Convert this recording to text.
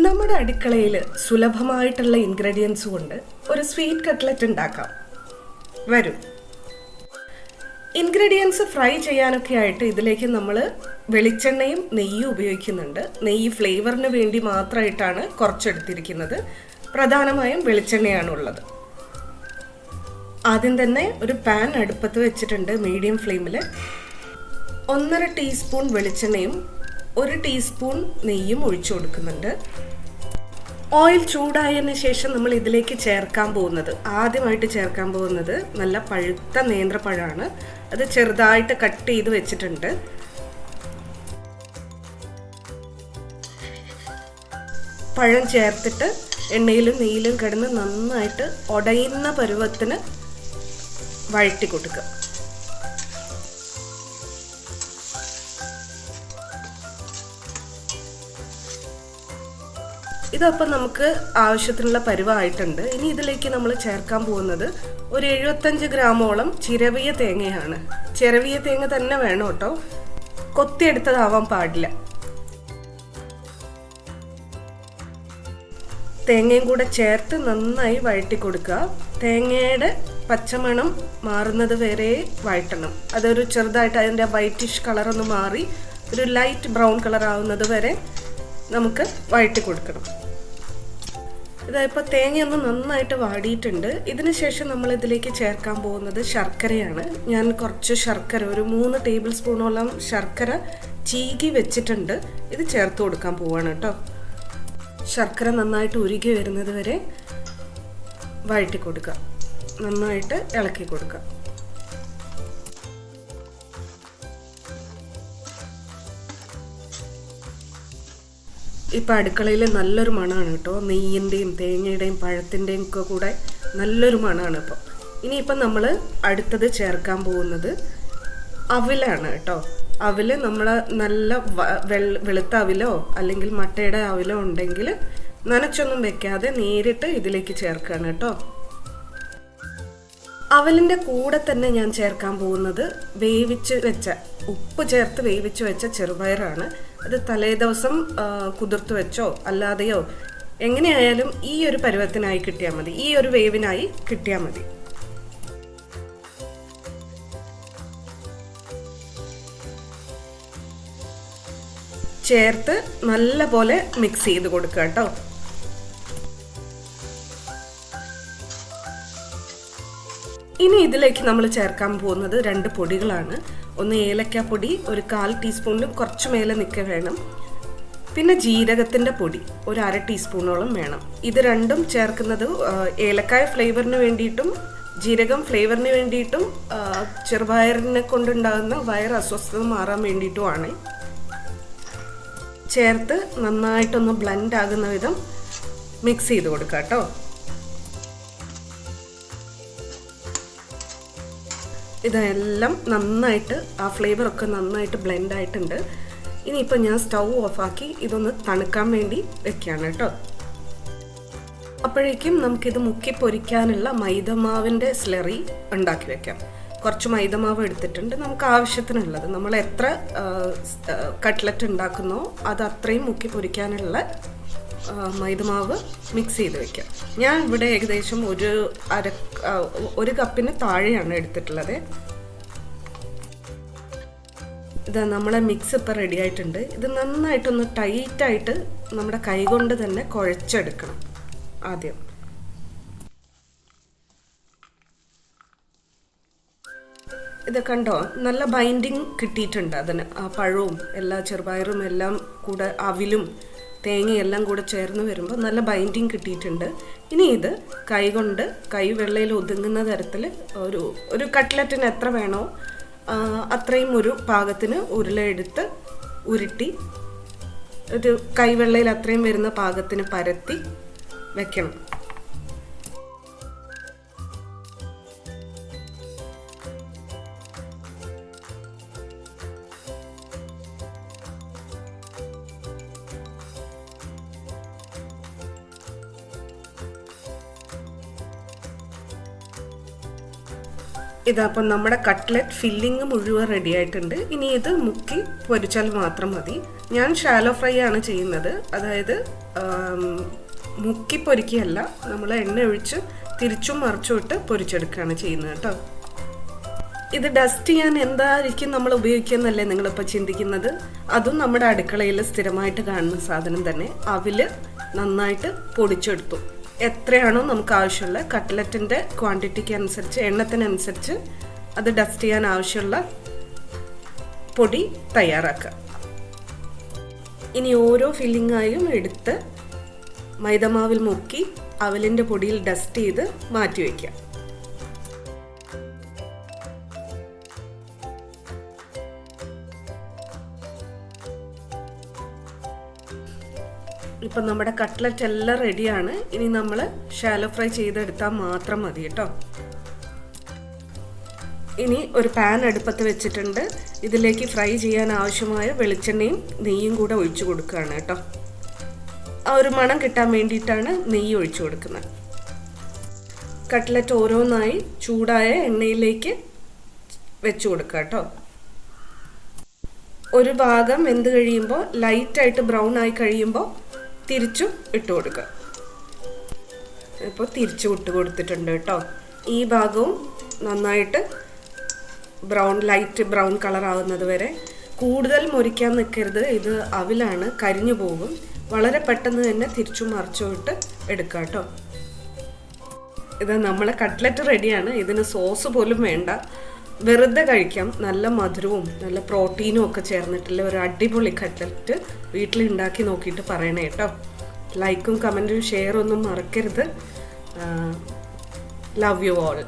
നമ്മുടെ അടുക്കളയിൽ സുലഭമായിട്ടുള്ള ഇൻഗ്രീഡിയൻസ് കൊണ്ട് ഒരു സ്വീറ്റ് കട്ട്ലറ്റ് ഉണ്ടാക്കാം. വരും. ഇൻഗ്രീഡിയൻസ് ഫ്രൈ ചെയ്യാനൊക്കെ ആയിട്ട് ഇതിലേക്ക് നമ്മൾ വെളിച്ചെണ്ണയും നെയ്യും ഉപയോഗിക്കുന്നുണ്ട്. നെയ്യ് ഫ്ലേവറിന് വേണ്ടി മാത്രമായിട്ടാണ് കുറച്ചെടുത്തിരിക്കുന്നത്. പ്രധാനമായും വെളിച്ചെണ്ണയാണുള്ളത്. ആദ്യം തന്നെ ഒരു പാൻ അടുപ്പത്ത് വെച്ചിട്ടുണ്ട് മീഡിയം ഫ്ലെയിമിൽ. 1.5 ടീസ്പൂൺ വെളിച്ചെണ്ണയും 1 ടീസ്പൂൺ നെയ്യും ഒഴിച്ചു കൊടുക്കുന്നുണ്ട്. ഓയിൽ ചൂടായതിനു ശേഷം നമ്മൾ ഇതിലേക്ക് ആദ്യമായിട്ട് ചേർക്കാൻ പോകുന്നത് നല്ല പഴുത്ത നേന്ത്രപ്പഴമാണ്. അത് ചെറുതായിട്ട് കട്ട് ചെയ്ത് വെച്ചിട്ടുണ്ട്. പഴം ചേർത്തിട്ട് എണ്ണയിലും നെയ്യിലും കിടന്ന് നന്നായിട്ട് ഉടയുന്ന പരുവത്തിന് വഴറ്റി കൊടുക്കുക. ഇതപ്പം നമുക്ക് ആവശ്യത്തിനുള്ള പരുവമായിട്ടുണ്ട്. ഇനി ഇതിലേക്ക് നമ്മൾ ചേർക്കാൻ പോകുന്നത് ഒരു 75 ഗ്രാമോളം ചിരവിയ തേങ്ങയാണ്. ചിരവിയ തേങ്ങ തന്നെ വേണം കേട്ടോ, കൊത്തിയെടുത്തതാവാൻ പാടില്ല. തേങ്ങയും കൂടെ ചേർത്ത് നന്നായി വഴറ്റി കൊടുക്കുക. തേങ്ങയുടെ പച്ചമണം മാറുന്നത് വരെ വഴറ്റണം. അതൊരു ചെറുതായിട്ട് അതിൻ്റെ വൈറ്റിഷ് കളറൊന്ന് മാറി ഒരു ലൈറ്റ് ബ്രൗൺ കളർ ആവുന്നത് വരെ നമുക്ക് വഴറ്റി കൊടുക്കണം. ഇതായപ്പോൾ തേങ്ങയൊന്ന് നന്നായിട്ട് വാടിയിട്ടുണ്ട്. ഇതിന് ശേഷം നമ്മൾ ഇതിലേക്ക് ചേർക്കാൻ പോകുന്നത് ശർക്കരയാണ്. ഞാൻ കുറച്ച് ശർക്കര, ഒരു 3 ടേബിൾ സ്പൂണോളം ശർക്കര ചീകി വെച്ചിട്ടുണ്ട്. ഇത് ചേർത്ത് കൊടുക്കാൻ പോവാണ് കേട്ടോ. ശർക്കര നന്നായിട്ട് ഉരുകി വരുന്നത് വരെ വഴറ്റി കൊടുക്കുക. നന്നായിട്ട് ഇളക്കി കൊടുക്കുക. ഇപ്പം അടുക്കളയിൽ നല്ലൊരു മണമാണ് കേട്ടോ. നെയ്യിൻ്റെയും തേങ്ങയുടെയും പഴത്തിൻ്റെയും ഒക്കെ കൂടെ നല്ലൊരു മണമാണ് ഇപ്പോൾ. ഇനിയിപ്പം നമ്മൾ അടുത്തത് ചേർക്കാൻ പോകുന്നത് അവിലാണ് കേട്ടോ. അവിൽ നമ്മൾ നല്ല വെളുത്ത അവിലോ അല്ലെങ്കിൽ മട്ടയുടെ അവിലോ ഉണ്ടെങ്കിൽ നനച്ചൊന്നും വെക്കാതെ നേരിട്ട് ഇതിലേക്ക് ചേർക്കുകയാണ് കേട്ടോ. അവലിൻ്റെ കൂടെ തന്നെ ഞാൻ ചേർക്കാൻ പോകുന്നത് ഉപ്പ് ചേർത്ത് വേവിച്ച് വെച്ച ചെറുപയറാണ്. അത് തലേ ദിവസം കുതിർത്ത് വെച്ചോ അല്ലാതെയോ എങ്ങനെയായാലും ഈ ഒരു പരുവത്തിനായി കിട്ടിയാൽ മതി, ഈ ഒരു വേവിനായി കിട്ടിയാൽ മതി. ചേർത്ത് നല്ല പോലെ മിക്സ് ചെയ്ത് കൊടുക്കുക കേട്ടോ. ഇനി ഇതിലേക്ക് നമ്മൾ ചേർക്കാൻ പോകുന്നത് 2 പൊടികളാണ്. ഒന്ന് ഏലക്കാപ്പൊടി, ഒരു 1/4 ടീസ്പൂണിലും കുറച്ച് മേലെ നിൽക്കുക വേണം. പിന്നെ ജീരകത്തിൻ്റെ പൊടി ഒരു 1/2 ടീസ്പൂണോളം വേണം. ഇത് രണ്ടും ചേർക്കുന്നത് ഏലക്കായ ഫ്ലേവറിന് വേണ്ടിയിട്ടും ജീരകം ഫ്ലേവറിന് വേണ്ടിയിട്ടും ചെറുപയറിനെ കൊണ്ടുണ്ടാകുന്ന വയറ് അസ്വസ്ഥത മാറാൻ വേണ്ടിയിട്ടുമാണ്. ചേർത്ത് നന്നായിട്ടൊന്ന് ബ്ലെൻഡ് ആകുന്ന വിധം മിക്സ് ചെയ്ത് കൊടുക്കുക കേട്ടോ. ഇതെല്ലാം നന്നായിട്ട് ആ ഫ്ലേവറൊക്കെ നന്നായിട്ട് ബ്ലെൻഡ് ആയിട്ടുണ്ട്. ഇനിയിപ്പോൾ ഞാൻ സ്റ്റൗ ഓഫാക്കി ഇതൊന്ന് തണുക്കാൻ വേണ്ടി വെക്കുകയാണ് കേട്ടോ. അപ്പോഴേക്കും നമുക്കിത് മുക്കി പൊരിക്കാനുള്ള മൈദമാവിൻ്റെ സ്ലറി ഉണ്ടാക്കി വെക്കാം. കുറച്ച് മൈദമാവ് എടുത്തിട്ടുണ്ട്. നമുക്ക് ആവശ്യത്തിനുള്ളത്, നമ്മൾ എത്ര കട്ട്ലറ്റ് ഉണ്ടാക്കുന്നോ അത് അത്രയും മുക്കി പൊരിക്കാനുള്ള മൈദമാവ് മിക്സ് ചെയ്ത് വെക്കാം. ഞാൻ ഇവിടെ ഏകദേശം ഒരു കപ്പിന് താഴെയാണ് എടുത്തിട്ടുള്ളത്. ഇത് നമ്മളെ മിക്സ് ഇപ്പം റെഡി ആയിട്ടുണ്ട്. ഇത് നന്നായിട്ടൊന്ന് ടൈറ്റായിട്ട് നമ്മുടെ കൈ കൊണ്ട് തന്നെ കുഴച്ചെടുക്കണം. ആദ്യം ഇത് കണ്ടോ, നല്ല ബൈൻഡിങ് കിട്ടിയിട്ടുണ്ട് അതിന്. ആ പഴവും എല്ലാ ചെറുപയറും എല്ലാം കൂടെ അവിലും തേങ്ങയെല്ലാം കൂടെ ചേർന്ന് വരുമ്പോൾ നല്ല ബൈൻഡിങ് കിട്ടിയിട്ടുണ്ട്. ഇനി ഇത് കൈ വെള്ളയിൽ ഒതുങ്ങുന്ന തരത്തിൽ ഒരു കട്ട്ലറ്റിന് എത്ര വേണോ അത്രയും ഒരു പാകത്തിന് ഉരുളയെടുത്ത് ഉരുട്ടി ഒരു കൈവെള്ളയിൽ അത്രയും വരുന്ന പാകത്തിന് പരത്തി വെക്കണം. ഇതപ്പം നമ്മുടെ കട്ട്ലറ്റ് ഫില്ലിങ് മുഴുവൻ റെഡി ആയിട്ടുണ്ട്. ഇനി ഇത് മുക്കി പൊരിച്ചാൽ മാത്രം മതി. ഞാൻ ഷാലോ ഫ്രൈ ആണ് ചെയ്യുന്നത്, അതായത് മുക്കി പൊരിക്കുകയല്ല, നമ്മൾ എണ്ണ ഒഴിച്ച് തിരിച്ചും മറിച്ചും ഇട്ട് പൊരിച്ചെടുക്കുകയാണ് ചെയ്യുന്നത് കേട്ടോ. ഇത് ഡസ്റ്റ് ചെയ്യാൻ എന്തായിരിക്കും നമ്മൾ ഉപയോഗിക്കുന്നല്ലേ നിങ്ങളിപ്പോൾ ചിന്തിക്കുന്നത്? അതും നമ്മുടെ അടുക്കളയിൽ സ്ഥിരമായിട്ട് കാണുന്ന സാധനം തന്നെ. അവില് നന്നായിട്ട് പൊടിച്ചെടുത്തു. എത്രയാണോ നമുക്ക് ആവശ്യമുള്ള കട്ട്ലറ്റിൻ്റെ ക്വാണ്ടിറ്റിക്ക് അനുസരിച്ച്, എണ്ണത്തിനനുസരിച്ച് അത് ഡസ്റ്റ് ചെയ്യാൻ ആവശ്യമുള്ള പൊടി തയ്യാറാക്കുക. ഇനി ഓരോ ഫില്ലിങ്ങായും എടുത്ത് മൈദമാവിൽ മുക്കി അവലിൻ്റെ പൊടിയിൽ ഡസ്റ്റ് ചെയ്ത് മാറ്റി വയ്ക്കുക. ഇപ്പം നമ്മുടെ കട്ട്ലറ്റ് എല്ലാം റെഡിയാണ്. ഇനി നമ്മൾ ഷാലോ ഫ്രൈ ചെയ്തെടുത്താൽ മാത്രം മതി കേട്ടോ. ഇനി ഒരു പാൻ അടുപ്പത്ത് വെച്ചിട്ടുണ്ട്. ഇതിലേക്ക് ഫ്രൈ ചെയ്യാൻ ആവശ്യമായ വെളിച്ചെണ്ണയും നെയ്യും കൂടെ ഒഴിച്ചു കൊടുക്കുകയാണ് കേട്ടോ. ആ ഒരു മണം കിട്ടാൻ വേണ്ടിയിട്ടാണ് നെയ്യ് ഒഴിച്ചു കൊടുക്കുന്നത്. കട്ട്ലറ്റ് ഓരോന്നായി ചൂടായ എണ്ണയിലേക്ക് വെച്ചു കൊടുക്കുക കേട്ടോ. ഒരു ഭാഗം വെന്ത് കഴിയുമ്പോൾ, ലൈറ്റായിട്ട് ബ്രൗൺ ആയി കഴിയുമ്പോൾ തിരിച്ചും ഇട്ട് കൊടുക്കുക. ഇപ്പോൾ തിരിച്ചു ഇട്ട് കൊടുത്തിട്ടുണ്ട് കേട്ടോ. ഈ ഭാഗവും നന്നായിട്ട് ലൈറ്റ് ബ്രൗൺ കളർ ആവുന്നത് വരെ. കൂടുതൽ മൊരിക്കാൻ നിൽക്കരുത്, ഇത് അവിലാണ്, കരിഞ്ഞു പോകും. വളരെ പെട്ടെന്ന് തന്നെ തിരിച്ചു മറിച്ചും ഇട്ട് എടുക്കുക കേട്ടോ. ഇത് നമ്മളെ കട്ട്ലറ്റ് റെഡിയാണ്. ഇതിന് സോസ് പോലും വേണ്ട, വെറുതെ കഴിക്കാം. നല്ല മധുരവും നല്ല പ്രോട്ടീനും ഒക്കെ ചേർന്നിട്ടുള്ള ഒരു അടിപൊളി കട്ട്ലറ്റ് വീട്ടിലുണ്ടാക്കി നോക്കിയിട്ട് പറയണേ കേട്ടോ. ലൈക്കും കമൻറ്റും ഷെയറൊന്നും മറക്കരുത്. Love you all.